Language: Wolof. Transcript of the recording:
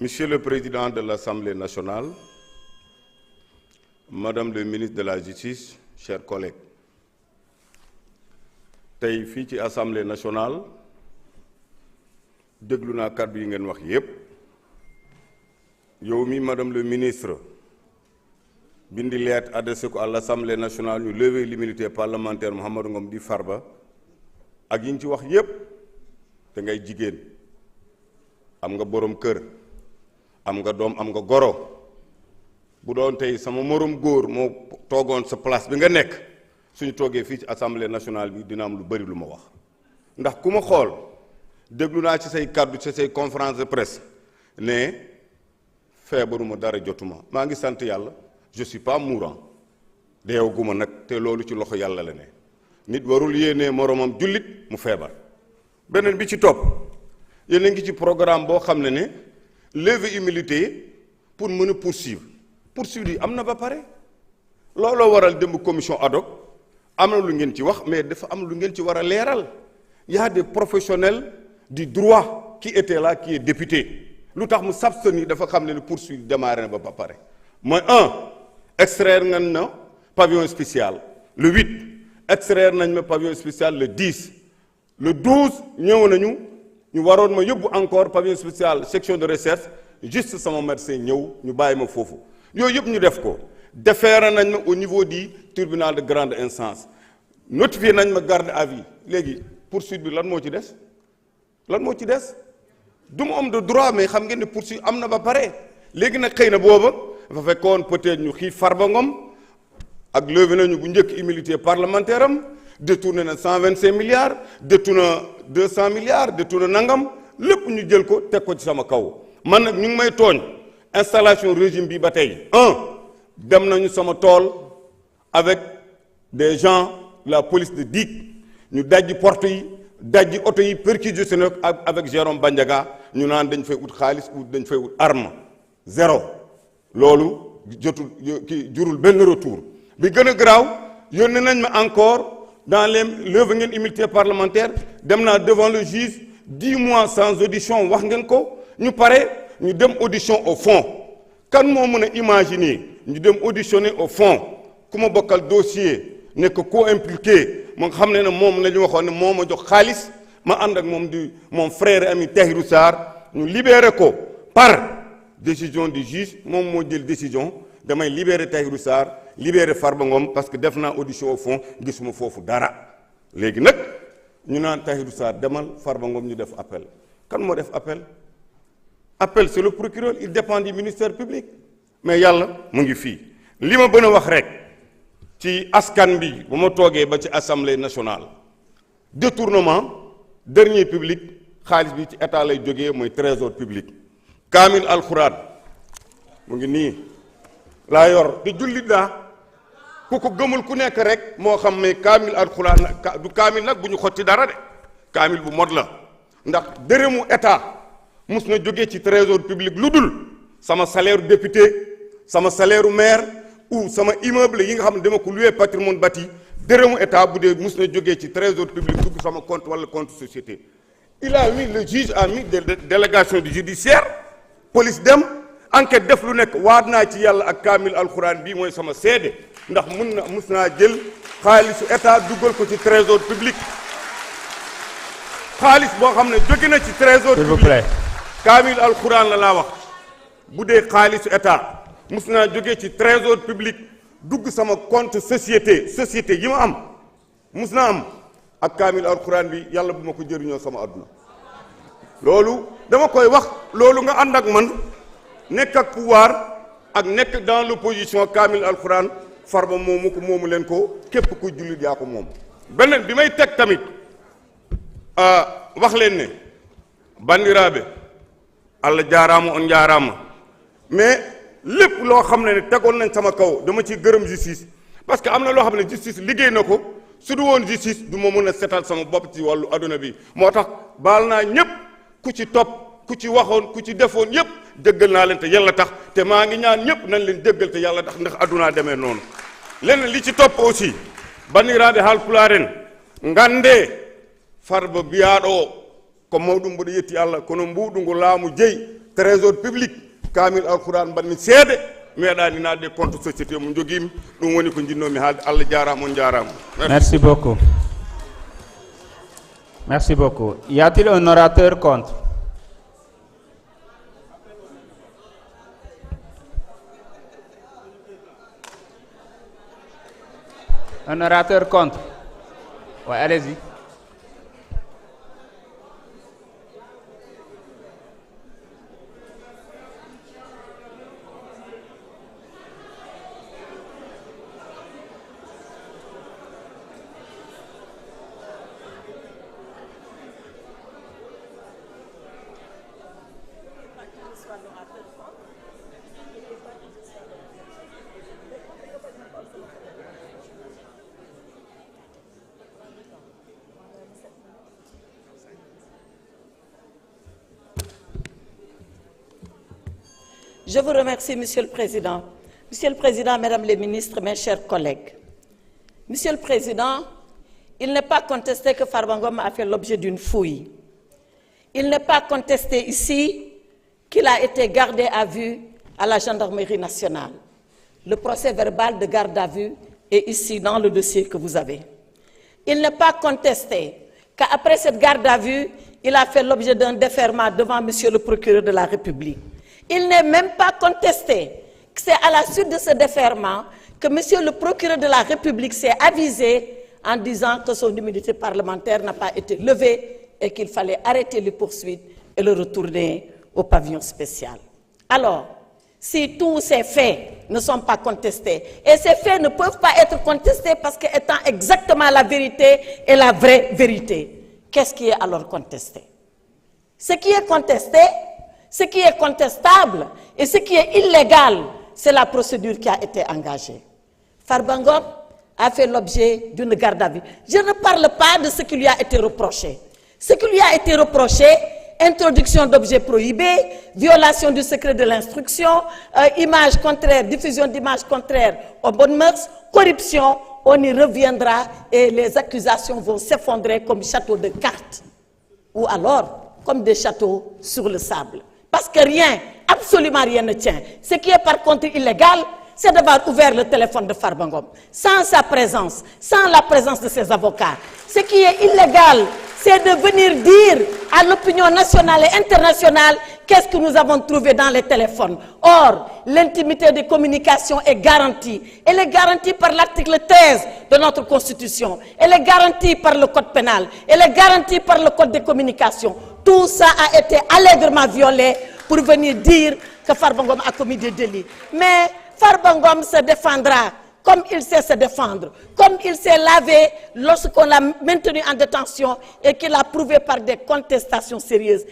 Monsieur le Président de l'Assemblée nationale, Madame le ministre de la Justice, chers collègues, tey fii ci Assemblée nationale déglu naa kàddu yi ngeen wax yépp yow mi Madame le ministre bindi lettre adressé ko à l'Assemblée nationale ñu lever l'immunité parlementaire Mouhamadou Ngom di Farba ak yi ñu ci wax yépp te ngay jigéen am nga borom kër am nga doom am nga goro bu doon tey sama morom góor moo toogoon sa place bi nga nekk suñu toogee fii ci Assemblée nationale bi dina am lu bari lu ma wax ndax ku ma xool déglu naa ci say kàddu ci say conférence de presse ne feebaruma dara jotuma maa ngi sant yàlla je suis pas mourant deewaguma nag te loolu ci loxo yàlla la ne nit warul yéenee moromam jullit mu feebar beneen bi ci topp yéen a ngi ci programme boo xam ne lever immunité pour mën a poursuivre yi am na ba pare looloo waral démb commission ad hoc am na lu ngeen ci wax mais dafa am lu ngeen ci war a leeral y a des professionnels du droit qui étaient là qui est député lu tax mu s'abstenir dafa xam ne poursuite démarré na ba pare mooy extraire nañ na pavillon spécial le 8 extraire nañ ma pavillon spécial le 10 le 12 ñëw nañu ñu waroon ma yóbbu encore pavillon spécial section de recherche juste sama médecin ñëw ñu bàyyi ma foofu yooyu yëpp ñu def ko déféré nañ ma au niveau du tribunal de grande instance notifié nañ ma garde à vue léegi poursuite bi lan moo ci des du ma homme de droit mais xam ngeen ne poursuite am na ba pare léegi nag xëy na booba dafa fekkoon peut-être ñu xiif Farba Ngom ak levé nañu bu njëkk immunité parlementaire am détourné na 125 milliards détourné 200 milliards détourné nangam lépp ñu jël ko teg ko ci sama kaw man nag ñu ngi may tooñ installation régime bi ba tey dem nañu sama tool avec des gens la police de DIC ñu dajji porte yi dajji oto yi perquisitionné avec Jérôme Bandiaga ñu naan dañ fay ut xaalis ou dañ fay ut arme zéro loolu jotul ki jurul benn retour bi gën a garaaw yónnee nañ ma encore dans les levées ngeen immunité parlementaire dem naa devant le juge 10 mois sans audition wax ngeen ko ñu pare ñu dem audition au fond kan moo mën a imaginer ñu dem auditionner au fond ku ma bokkal dossier nekk co-impliqué moo nga xam ne moom la ñu waxoon ne moo ma jox xaalis ma ànd ak moom di mon frère ami Tahirou Sarr ñu libéré ko par décision du juge moom moo jël décision damay libérer Tahirou Sarr libérer Farba Ngom parce que def naa audition au fond gisuma foofu dara léegi nag ñu naan Tahirou Sarr demal Farba Ngom ñu def appel kan moo def appel c'est le procureur il dépend du ministère public mais yàlla mu ngi fii li ma bën a wax rek ci askan bi bu ma toogee ba ci assemblée nationale détournement deniers publics xaalis bi ci état lay jógee mooy trésor public kaamil alxuraan mu ngi nii laa yor di jullit daa ku ko gëmul ku nekk rek moo xam ne kaamil alxuraan du kaamil nag bu ñu xotti dara de kaamil bu mod la ndax dërëmu état mus na jógee ci trésor public lu dul sama salaire député sama salaire maire ou sama immeuble yi nga xam ne dama ko loué patrimoine bâti dërëmu état bu dee mus na jógee ci trésor public dugg sama compte wala compte société il a mis le juge a mis délégation du judiciaire police dem enquête def lu nekk waat naa ci yàlla ak kaamil alxuraan bii mooy sama seede ndax mus naa jël xaalisu état duggal ko ci trésor public xaalis boo xam ne jóge na ci trésor public s'il vous plaît kaamil alxuraan la laa wax bu dee xaalisu état mus naa jógee ci trésor public dugg sama compte société yi ma am mus naa am ak kaamil alxuraan bi yàlla bu ma ko jëriñoo sama àdduna loolu dama koy wax loolu nga ànd ak man nekk ak pouvoir ak nekk dans l'opposition kaamil alxuraan Farba moomu ko moomu leen ko képp kuy jullit yaa ko moom beneen bi may teg tamit wax leen ne bandiraaɓe allah jaaraama on jaaraama mais lépp loo xam ne tegoon nañ sama kaw dama ci gërëm justice parce que am na loo xam ne justice liggéey na ko su du woon justice du ma mën a setal sama bopp ci wàllu adduna bi moo tax baal naa ñépp ku ci topp ku ci waxoon ku ci defoon yépp déggal naa leen te yàlla tax te maa ngi ñaan ñépp nañ leen déggal te yàlla tax ndax addunaa demee noonu leneen li ci topp aussi bandiraɓe haalpularen ngande Farba biyaɗo ko mawɗum mboɗo yetti Allah kono mbuɗu ngu laamu jeeyi trésor public kamil alquran mbanmi seede meeɗani naatde compte société mo joguimi ɗum woni ko jinnomi haalde Allah jarama on jarama. Merci beaucoup. Merci beaucoup. Y a-t-il un orateur contre? Un orateur contre? Ouais, allez-y. Je vous remercie, Monsieur le Président. Monsieur le Président, Mesdames les ministres, mes chers collègues. Monsieur le Président, il n'est pas contesté que Farba Ngom a fait l'objet d'une fouille. Il n'est pas contesté ici qu'il a été gardé à vue à la gendarmerie nationale. Le procès verbal de garde à vue est ici dans le dossier que vous avez. Il n'est pas contesté qu'après cette garde à vue, il a fait l'objet d'un déferment devant Monsieur le procureur de la République. Il n'est même pas contesté que c'est à la suite de ce déferment que Monsieur le procureur de la République s'est avisé en disant que son immunité parlementaire n'a pas été levée et qu'il fallait arrêter les poursuites et le retourner au pavillon spécial. Alors, si tous ces faits ne sont pas contestés, et ces faits ne peuvent pas être contestés parce qu'étant exactement la vérité et la vraie vérité, qu'est-ce qui est alors contesté? Ce qui est contesté, ce qui est contestable et ce qui est illégal, c'est la procédure qui a été engagée. Farba Ngom a fait l'objet d'une garde à vue. Je ne parle pas de ce qui lui a été reproché. Ce qui lui a été reproché, introduction d'objets prohibés, violation du secret de l'instruction, images contraires, diffusion d'images contraires aux bonnes mœurs, corruption, on y reviendra et les accusations vont s'effondrer comme châteaux de cartes ou alors comme des châteaux sur le sable. Parce que rien, absolument rien ne tient. Ce qui est par contre illégal, c'est d'avoir ouvert le téléphone de Farba Ngom sans sa présence, sans la présence de ses avocats. Ce qui est illégal, c'est de venir dire à l'opinion nationale et internationale qu'est-ce que nous avons trouvé dans les téléphones. Or, l'intimité des communications est garantie. Elle est garantie par l'article 13 de notre Constitution. Elle est garantie par le Code pénal. Elle est garantie par le Code des communications. Tout ça a été allègrement violé pour venir dire que Farba Ngom a commis des délits. Mais Farba Ngom se défendra comme il sait se défendre, comme il s'est lavé lorsqu'on l'a maintenu en détention et qu'il a prouvé par des contestations sérieuses.